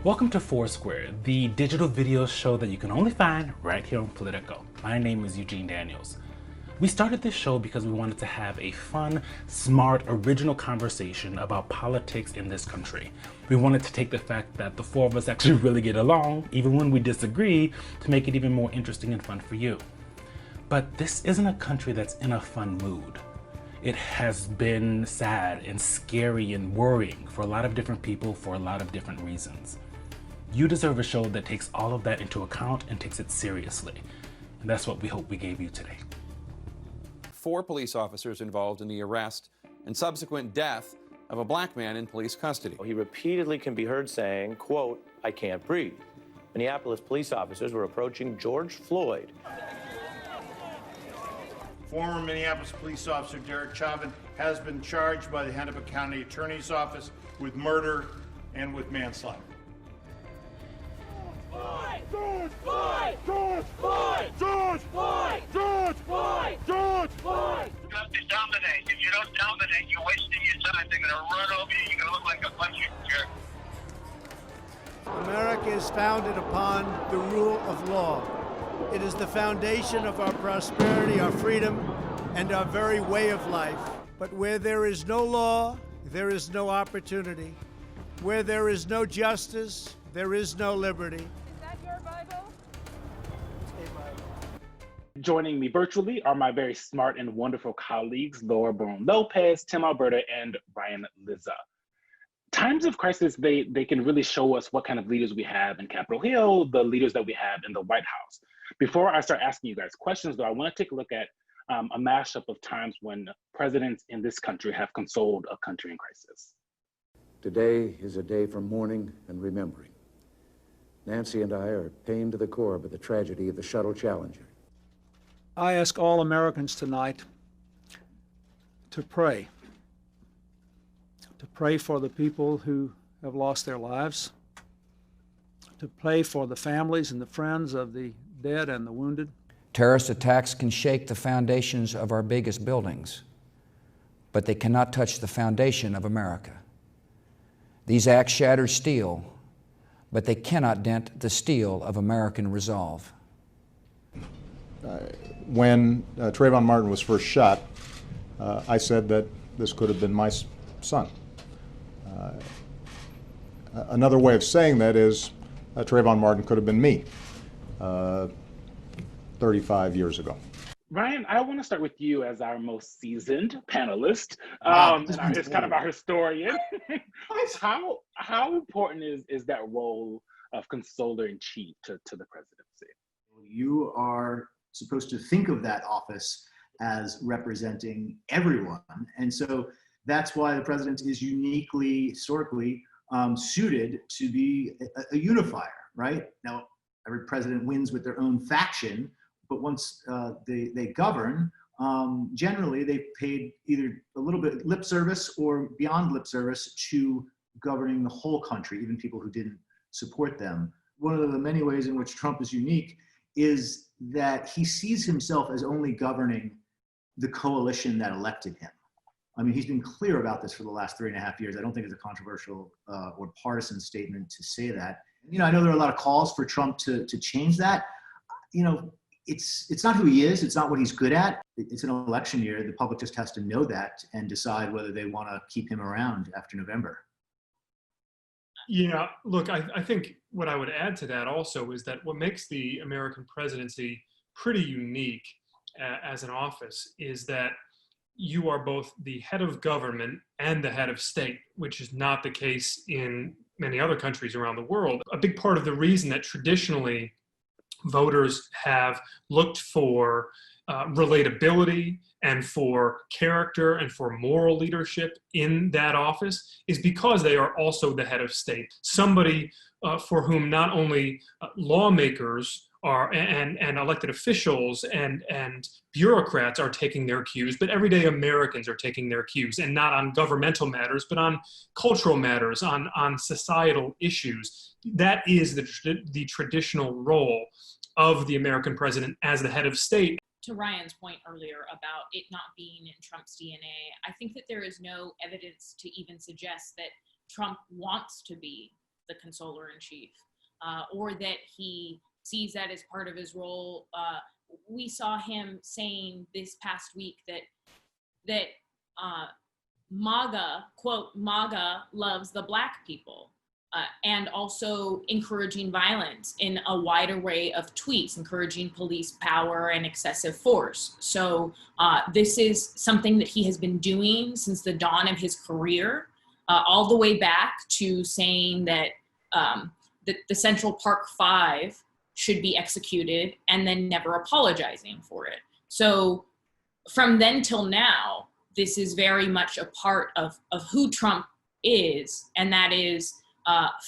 Welcome to Foursquare, the digital video show that you can only find right here on Politico. My name is Eugene Daniels. We started this show because we wanted to have a fun, smart, original conversation about politics in this country. We wanted to take the fact that the four of us actually really get along, even when we disagree, to make it even more interesting and fun for you. But this isn't a country that's in a fun mood. It has been sad and scary and worrying for a lot of different people for a lot of different reasons. You deserve a show that takes all of that into account and takes it seriously. And that's what we hope we gave you today. 4 police officers involved in the arrest and subsequent death of a black man in police custody. He repeatedly can be heard saying, quote, "I can't breathe." Minneapolis police officers were approaching George Floyd. Former Minneapolis police officer Derek Chauvin has been charged by the Hennepin County Attorney's Office with murder and with manslaughter. George Floyd! George Floyd! George Floyd! George Floyd! George Floyd! You have to dominate. If you don't dominate, you're wasting your time. They're going to run over you. You're going to look like a bunch of jerks. America is founded upon the rule of law. It is the foundation of our prosperity, our freedom, and our very way of life. But where there is no law, there is no opportunity. Where there is no justice, there is no liberty. Is that your Bible? Joining me virtually are my very smart and wonderful colleagues, Laura Bourne-Lopez, Tim Alberta, and Ryan Lizza. Times of crisis, they can really show us what kind of leaders we have in Capitol Hill, the leaders that we have in the White House. Before I start asking you guys questions, though, I want to take a look at a mashup of times when presidents in this country have consoled a country in crisis. Today is a day for mourning and remembering. Nancy and I are pained to the core by the tragedy of the Shuttle Challenger. I ask all Americans tonight to pray for the people who have lost their lives, to pray for the families and the friends of the dead and the wounded. Terrorist attacks can shake the foundations of our biggest buildings, but they cannot touch the foundation of America. These acts shatter steel, but they cannot dent the steel of American resolve. When Trayvon Martin was first shot, I said that this could have been my son. Another way of saying that is Trayvon Martin could have been me 35 years ago. Ryan, I want to start with you as our most seasoned panelist, and as kind of our historian. How important is that role of consoler-in-chief to the presidency? You are supposed to think of that office as representing everyone. And so that's why the president is uniquely, historically, suited to be a unifier, right? Now, every president wins with their own faction, but once they govern, generally they've paid either a little bit lip service or beyond lip service to governing the whole country, even people who didn't support them. One of the many ways in which Trump is unique is that he sees himself as only governing the coalition that elected him. I mean, he's been clear about this for the last 3.5 years. I don't think it's a controversial or partisan statement to say that. You know, I know there are a lot of calls for Trump to change that. You know, it's not who he is. It's not what he's good at. It's an election year. The public just has to know that and decide whether they want to keep him around after November. Yeah, look, I think what I would add to that also is that what makes the American presidency pretty unique as an office is that you are both the head of government and the head of state, which is not the case in many other countries around the world. A big part of the reason that traditionally voters have looked for relatability and for character and for moral leadership in that office is because they are also the head of state. Somebody for whom not only lawmakers are and elected officials and bureaucrats are taking their cues, but everyday Americans are taking their cues, and not on governmental matters, but on cultural matters, on societal issues. That is the traditional role of the American president as the head of state. To Ryan's point earlier about it not being in Trump's DNA, I think that there is no evidence to even suggest that Trump wants to be the consoler in chief, or that he sees that as part of his role. We saw him saying this past week that MAGA, quote, MAGA loves the Black people, and also encouraging violence in a wide array of tweets, encouraging police power and excessive force. So this is something that he has been doing since the dawn of his career, all the way back to saying that the Central Park Five should be executed and then never apologizing for it. So from then till now, this is very much a part of who Trump is, and that is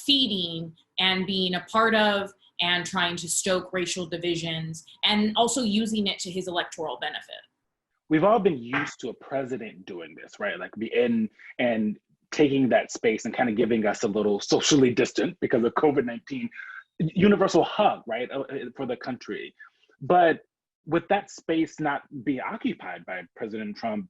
feeding and being a part of and trying to stoke racial divisions and also using it to his electoral benefit. We've all been used to a president doing this, right? Like and taking that space and kind of giving us a little socially distant because of COVID-19, universal hug, right, for the country. But with that space not being occupied by President Trump,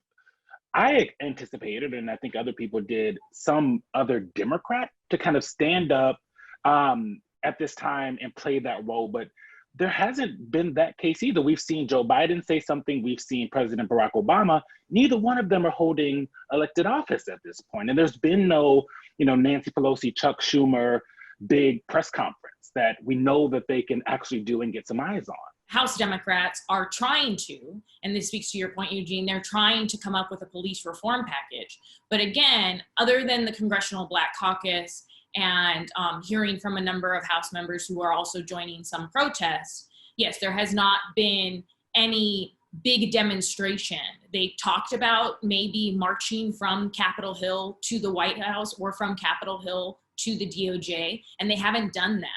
I anticipated, and I think other people did, some other Democrat to kind of stand up at this time and play that role. But there hasn't been that case either. We've seen Joe Biden say something. We've seen President Barack Obama. Neither one of them are holding elected office at this point. And there's been no, Nancy Pelosi, Chuck Schumer, big press conference that we know that they can actually do and get some eyes on. House Democrats are trying to, and this speaks to your point, Eugene, they're trying to come up with a police reform package. But again, other than the Congressional Black Caucus and hearing from a number of House members who are also joining some protests, yes, there has not been any big demonstration. They talked about maybe marching from Capitol Hill to the White House or from Capitol Hill to the DOJ, and they haven't done that.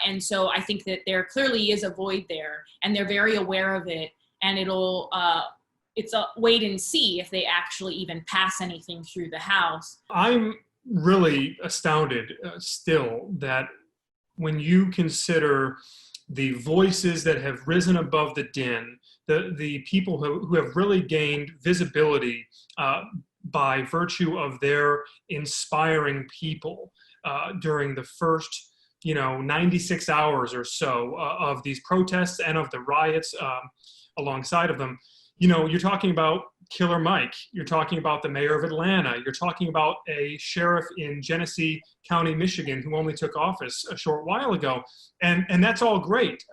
And so I think that there clearly is a void there, and they're very aware of it. And it's a wait and see if they actually even pass anything through the House. I'm really astounded still that when you consider the voices that have risen above the din, the people who have really gained visibility by virtue of their inspiring people during the first 96 hours or so of these protests and of the riots alongside of them. You're talking about Killer Mike. You're talking about the mayor of Atlanta. You're talking about a sheriff in Genesee County, Michigan, who only took office a short while ago. And that's all great.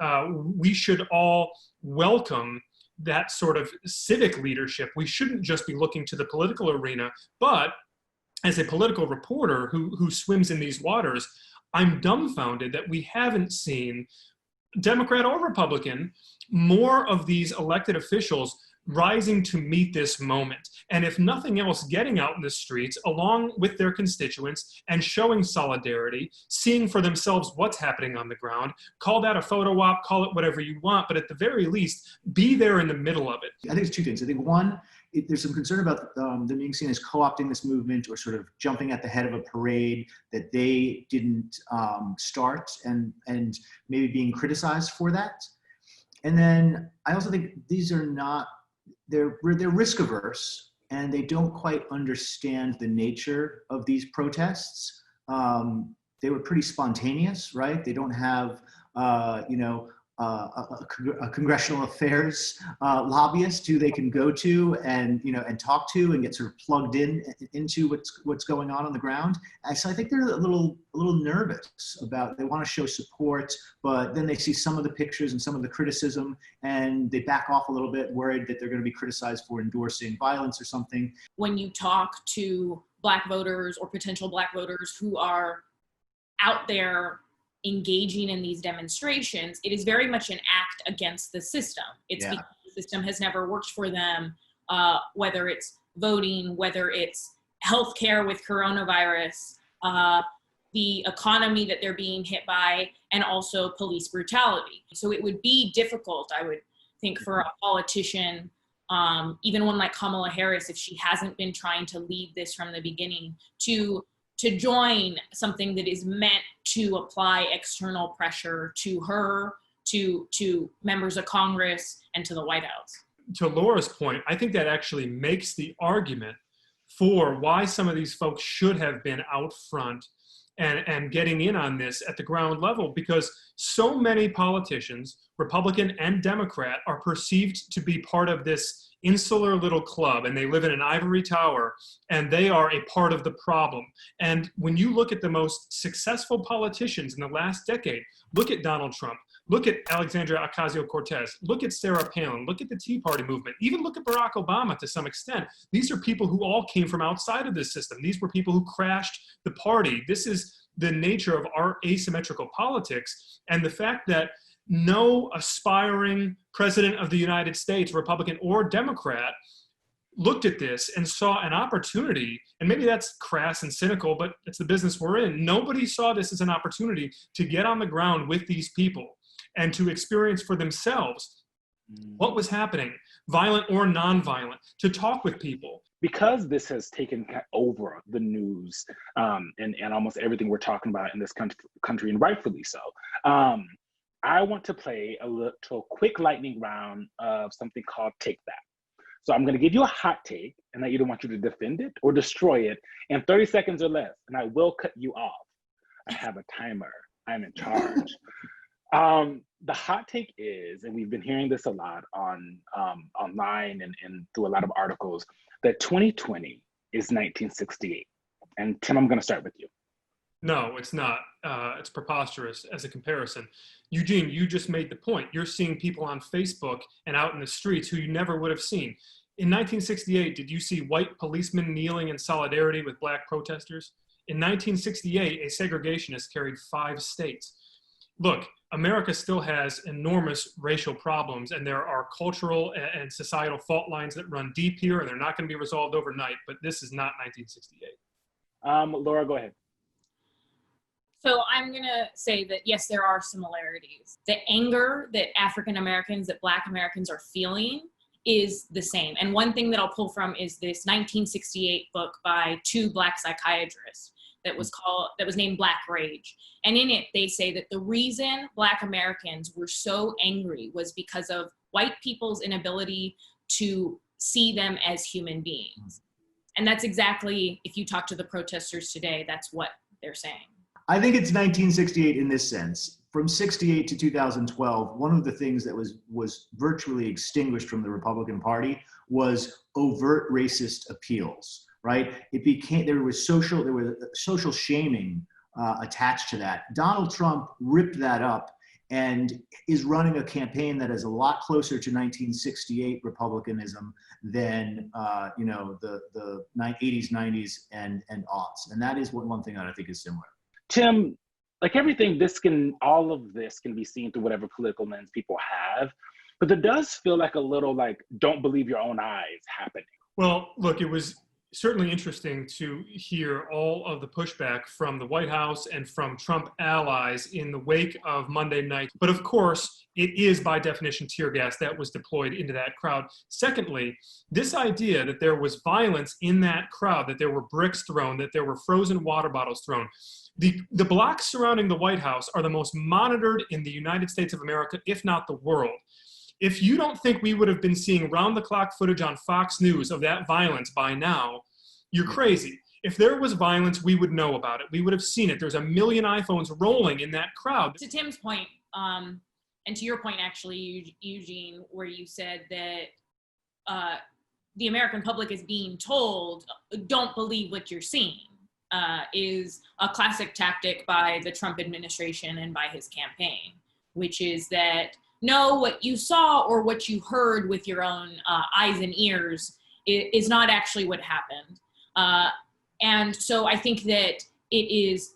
We should all welcome that sort of civic leadership. We shouldn't just be looking to the political arena, but as a political reporter who swims in these waters, I'm dumbfounded that we haven't seen, Democrat or Republican, more of these elected officials rising to meet this moment. And if nothing else, getting out in the streets along with their constituents and showing solidarity, seeing for themselves what's happening on the ground. Call that a photo op, call it whatever you want, but at the very least, be there in the middle of it. I think it's two things. I think one, there's some concern about them being seen as co-opting this movement or sort of jumping at the head of a parade that they didn't start and maybe being criticized for that. And then I also think these are not, they're risk averse and they don't quite understand the nature of these protests. They were pretty spontaneous, right? They don't have, a congressional affairs lobbyist who they can go to and talk to and get sort of plugged into what's going on the ground. And so I think they're a little nervous about, they want to show support, but then they see some of the pictures and some of the criticism and they back off a little bit, worried that they're going to be criticized for endorsing violence or something. When you talk to Black voters or potential Black voters who are out there engaging in these demonstrations, it is very much an act against the system. It's because the system has never worked for them, whether it's voting, whether it's healthcare with coronavirus, the economy that they're being hit by, and also police brutality. So it would be difficult, I would think, for a politician, even one like Kamala Harris, if she hasn't been trying to lead this from the beginning, to join something that is meant to apply external pressure to her, to members of Congress, and to the White House. To Laura's point, I think that actually makes the argument for why some of these folks should have been out front and getting in on this at the ground level, because so many politicians, Republican and Democrat, are perceived to be part of this insular little club, and they live in an ivory tower, and they are a part of the problem. And when you look at the most successful politicians in the last decade, look at Donald Trump, look at Alexandria Ocasio-Cortez, look at Sarah Palin, look at the Tea Party movement, even look at Barack Obama to some extent. These are people who all came from outside of this system. These were people who crashed the party. This is the nature of our asymmetrical politics, and the fact that no aspiring president of the United States, Republican or Democrat, looked at this and saw an opportunity, and maybe that's crass and cynical, but it's the business we're in. Nobody saw this as an opportunity to get on the ground with these people and to experience for themselves what was happening, violent or nonviolent, to talk with people. Because this has taken over the news and almost everything we're talking about in this country, and rightfully so, I want to play a little quick lightning round of something called Take That. So I'm going to give you a hot take, and I either want you to defend it or destroy it in 30 seconds or less, and I will cut you off. I have a timer. I'm in charge. The hot take is, and we've been hearing this a lot on online and through a lot of articles, that 2020 is 1968. And Tim, I'm going to start with you. No, it's not. It's preposterous as a comparison. Eugene, you just made the point. You're seeing people on Facebook and out in the streets who you never would have seen. In 1968, did you see white policemen kneeling in solidarity with black protesters? In 1968, a segregationist carried 5 states. Look, America still has enormous racial problems, and there are cultural and societal fault lines that run deep here, and they're not going to be resolved overnight, but this is not 1968. Laura, go ahead. So I'm going to say that, yes, there are similarities. The anger that African Americans, that Black Americans are feeling is the same. And one thing that I'll pull from is this 1968 book by 2 Black psychiatrists that was named Black Rage. And in it, they say that the reason Black Americans were so angry was because of white people's inability to see them as human beings. And that's exactly, if you talk to the protesters today, that's what they're saying. I think it's 1968 in this sense. From 68 to 2012, one of the things that was virtually extinguished from the Republican Party was overt racist appeals, right? There was social shaming attached to that. Donald Trump ripped that up and is running a campaign that is a lot closer to 1968 Republicanism than the 80s, 90s, and aughts. And that is one thing that I think is similar. Tim, like everything, all of this can be seen through whatever political lens people have, but there does feel like a little like don't believe your own eyes happening. Well, look, it was certainly interesting to hear all of the pushback from the White House and from Trump allies in the wake of Monday night. But of course, it is by definition tear gas that was deployed into that crowd. Secondly, this idea that there was violence in that crowd, that there were bricks thrown, that there were frozen water bottles thrown. The blocks surrounding the White House are the most monitored in the United States of America, if not the world. If you don't think we would have been seeing round-the-clock footage on Fox News of that violence by now, you're crazy. If there was violence, we would know about it. We would have seen it. There's 1 million iPhones rolling in that crowd. To Tim's point, and to your point, actually, Eugene, where you said that the American public is being told, don't believe what you're seeing, is a classic tactic by the Trump administration and by his campaign, which is that, no, what you saw or what you heard with your own eyes and ears is not actually what happened. And so I think that it is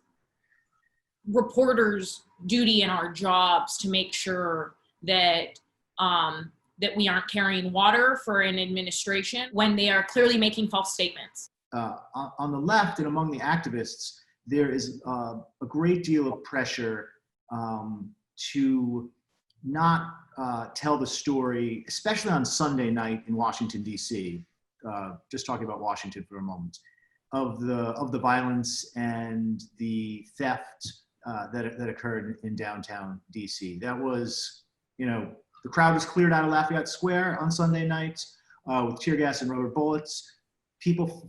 reporters' duty and our jobs to make sure that that we aren't carrying water for an administration when they are clearly making false statements. On the left and among the activists, there is a great deal of pressure to not tell the story, especially on Sunday night in Washington, D.C., just talking about Washington for a moment, of the violence and the theft that occurred in downtown D.C. That was, the crowd was cleared out of Lafayette Square on Sunday night with tear gas and rubber bullets. People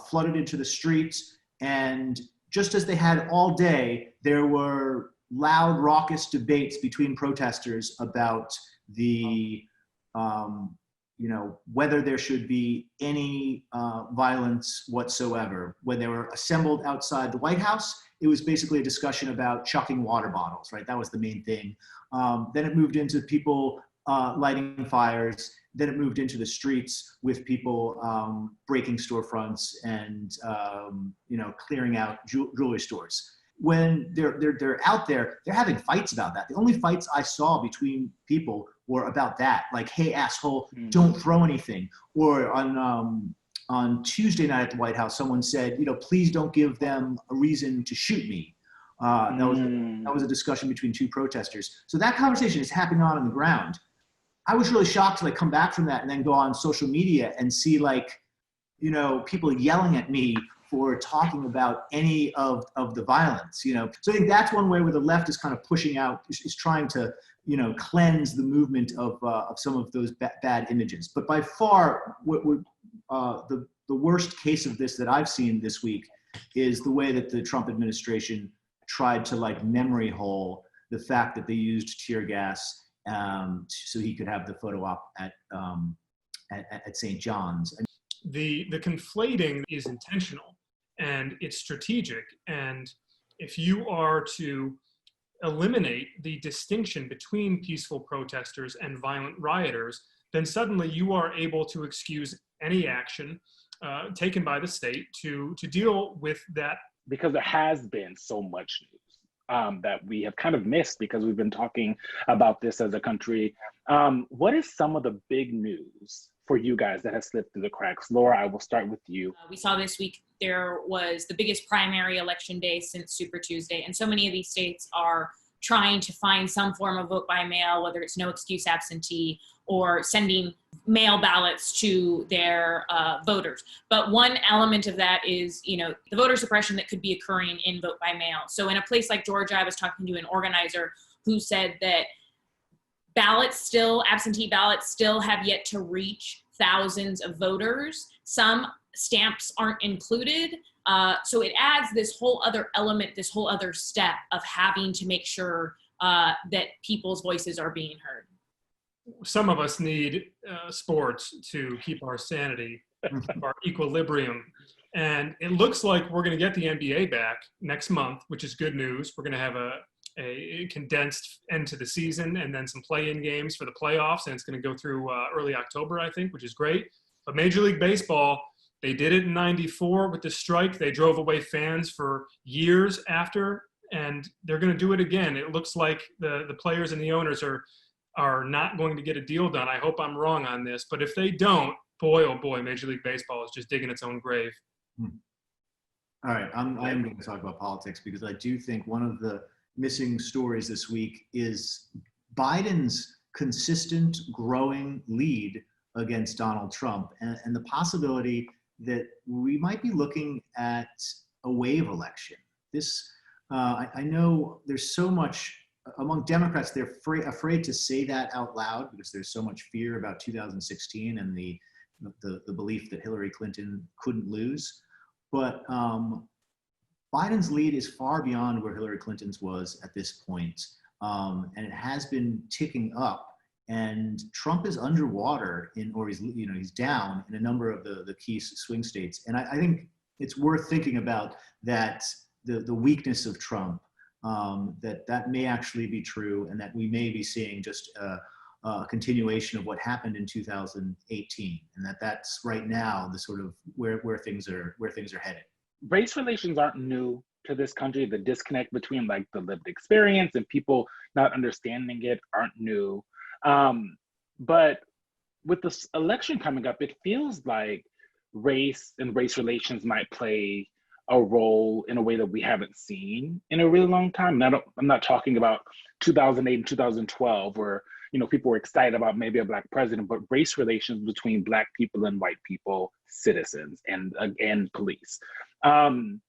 flooded into the streets, and just as they had all day, there were loud, raucous debates between protesters about the, whether there should be any violence whatsoever. When they were assembled outside the White House, it was basically a discussion about chucking water bottles, right? That was the main thing. Then it moved into people lighting fires. Then it moved into the streets with people breaking storefronts and clearing out jewelry stores. When they're out there, they're having fights about that. The only fights I saw between people were about that, like, "Hey, asshole, don't throw anything." Or on Tuesday night at the White House, someone said, "Please don't give them a reason to shoot me." That was a discussion between two protesters. So that conversation is happening on the ground. I was really shocked to come back from that and then go on social media and see people yelling at me for talking about any of the violence. So I think that's one way where the left is kind of pushing out, is trying to cleanse the movement of some of those bad images. But by far, the worst case of this that I've seen this week is the way that the Trump administration tried to memory hole the fact that they used tear gas so he could have the photo op at St. John's. The conflating is intentional and it's strategic. And if you are to eliminate the distinction between peaceful protesters and violent rioters, then suddenly you are able to excuse any action taken by the state to deal with that. Because there has been so much news that we have kind of missed because we've been talking about this as a country. What is some of the big news for you guys that has slipped through the cracks? Laura, I will start with you. We saw this week there was the biggest primary election day since Super Tuesday, and so many of these states are trying to find some form of vote by mail, whether it's no excuse absentee or sending mail ballots to their voters. But one element of that is, the voter suppression that could be occurring in vote by mail. So in a place like Georgia, I was talking to an organizer who said that absentee ballots still have yet to reach thousands of voters. Some stamps aren't included. So it adds this whole other element, this whole other step of having to make sure that people's voices are being heard. Some of us need sports to keep our sanity, our equilibrium. And it looks like we're going to get the NBA back next month, which is good news. We're going to have a condensed end to the season and then some play-in games for the playoffs. And it's going to go through early October, I think, which is great. But Major League Baseball, they did it in '94 with the strike. They drove away fans for years after, and they're going to do it again. It looks like the players and the owners are not going to get a deal done. I hope I'm wrong on this, but if they don't, boy, oh boy, Major League Baseball is just digging its own grave. All right, I am going to talk about politics because I do think one of the missing stories this week is Biden's consistent growing lead against Donald Trump and the possibility that we might be looking at a wave election. I know there's so much among Democrats, they're afraid to say that out loud because there's so much fear about 2016 and the belief that Hillary Clinton couldn't lose. But Biden's lead is far beyond where Hillary Clinton's was at this point, and it has been ticking up. And Trump is underwater he's down in a number of the key swing states. And I think it's worth thinking about that the weakness of Trump, that may actually be true, and that we may be seeing just a continuation of what happened in 2018, and that's right now the sort of where things are headed. Race relations aren't new to this country. The disconnect between the lived experience and people not understanding it aren't new. But with this election coming up, it feels like race and race relations might play a role in a way that we haven't seen in a really long time. And I'm not talking about 2008 and 2012 where people were excited about maybe a Black president, but race relations between Black people and white people, citizens and police.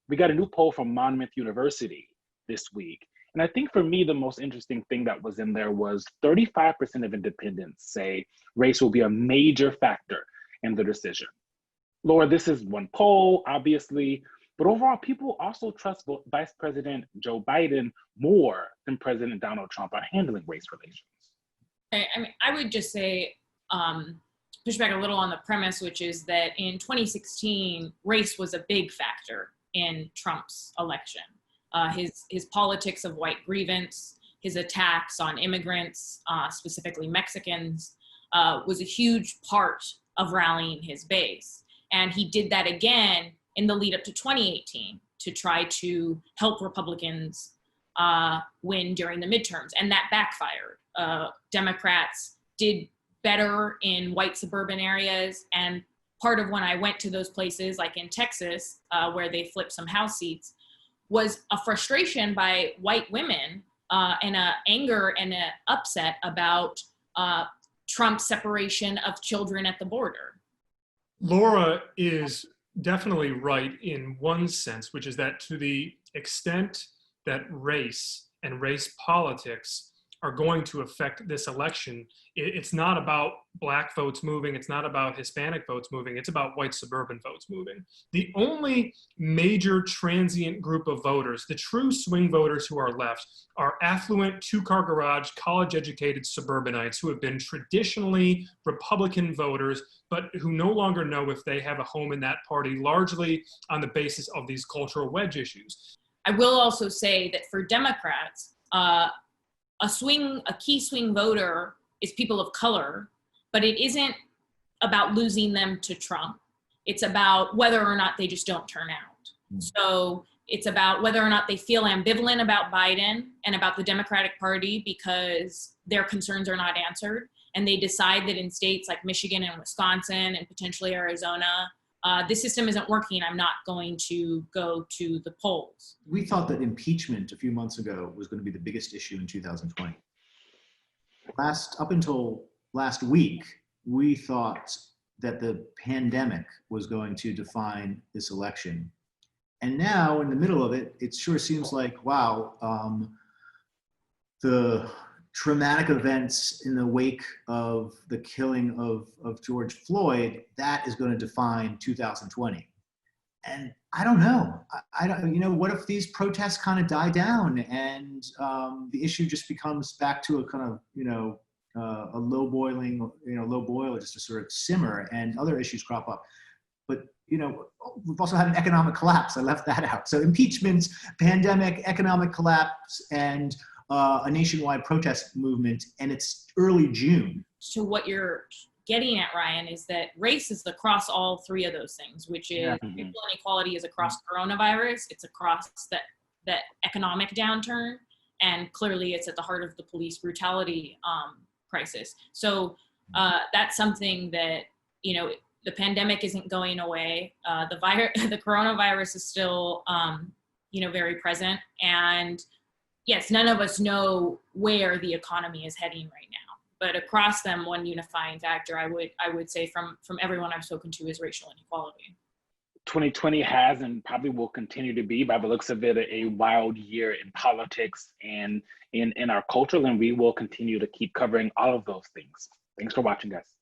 We got a new poll from Monmouth University this week. And I think for me, the most interesting thing that was in there was 35% of independents say race will be a major factor in the decision. Laura, this is one poll, obviously, But overall, people also trust Vice President Joe Biden more than President Donald Trump on handling race relations. I mean, I would just say, push back a little on the premise, which is that in 2016, race was a big factor in Trump's election. His politics of white grievance, his attacks on immigrants, specifically Mexicans, was a huge part of rallying his base. And he did that again in the lead up to 2018 to try to help Republicans win during the midterms. And that backfired. Democrats did better in white suburban areas. And part of when I went to those places, like in Texas, where they flipped some House seats, was a frustration by white women and an anger and an upset about Trump's separation of children at the border. Laura is definitely right in one sense, which is that to the extent that race and race politics are going to affect this election, it's not about Black votes moving, it's not about Hispanic votes moving, it's about white suburban votes moving. The only major transient group of voters, the true swing voters who are left, are affluent, two-car garage, college-educated suburbanites who have been traditionally Republican voters, but who no longer know if they have a home in that party, largely on the basis of these cultural wedge issues. I will also say that for Democrats, a key swing voter is people of color, but it isn't about losing them to Trump. It's about whether or not they just don't turn out. So it's about whether or not they feel ambivalent about Biden and about the Democratic Party because their concerns are not answered. And they decide that in states like Michigan and Wisconsin and potentially Arizona, this system isn't working. I'm not going to go to the polls. We thought that impeachment a few months ago was going to be the biggest issue in 2020. Up until last week, we thought that the pandemic was going to define this election. And now, in the middle of it, it sure seems like, wow, the traumatic events in the wake of the killing of George Floyd, that is going to define 2020. And I don't know. I don't, you know, what if these protests kind of die down and the issue just becomes back to a kind of, you know, a low boil, just to sort of simmer, and other issues crop up. But, you know, we've also had an economic collapse. I left that out. So impeachment, pandemic, economic collapse, and a nationwide protest movement, and it's early June. So what you're getting at, Ryan, is that race is across all three of those things, which is racial inequality is across coronavirus, it's across that economic downturn, and clearly it's at the heart of the police brutality crisis. So that's something that, you know, the pandemic isn't going away. The coronavirus is still, you know, very present. And yes, none of us know where the economy is heading right now. But across them, one unifying factor, I would say from everyone I've spoken to, is racial inequality. 2020 has and probably will continue to be, by the looks of it, a wild year in politics and in our culture, and we will continue to keep covering all of those things. Thanks for watching, guys.